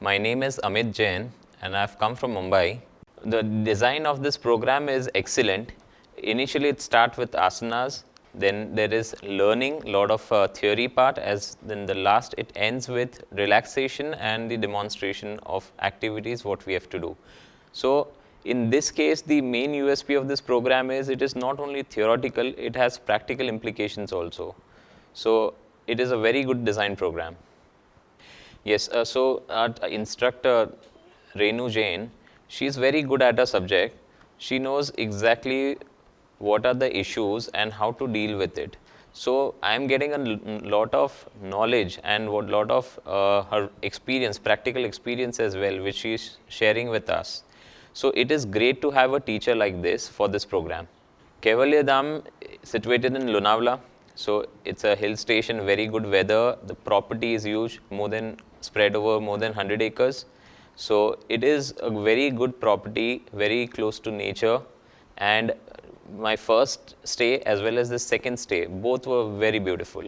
My name is Amit Jain and I've come from Mumbai. The design of this program is excellent. Initially it starts with asanas, then there is learning, lot of theory part, as then the last it ends with relaxation and the demonstration of activities what we have to do. So in this case, the main USP of this program is it is not only theoretical, it has practical implications also. So it is a very good design program. Yes, so our instructor Renu Jain, she is very good at her subject. She knows exactly what are the issues and how to deal with it. So I am getting a lot of knowledge and what lot of her experience, practical experience as well, which she is sharing with us. So it is great to have a teacher like this for this program. Kaivalyadhama, situated in Lonavala. So it's a hill station, very good weather. The property is huge, spread over more than 100 acres. So it is a very good property, very close to nature. And my first stay as well as the second stay, both were very beautiful.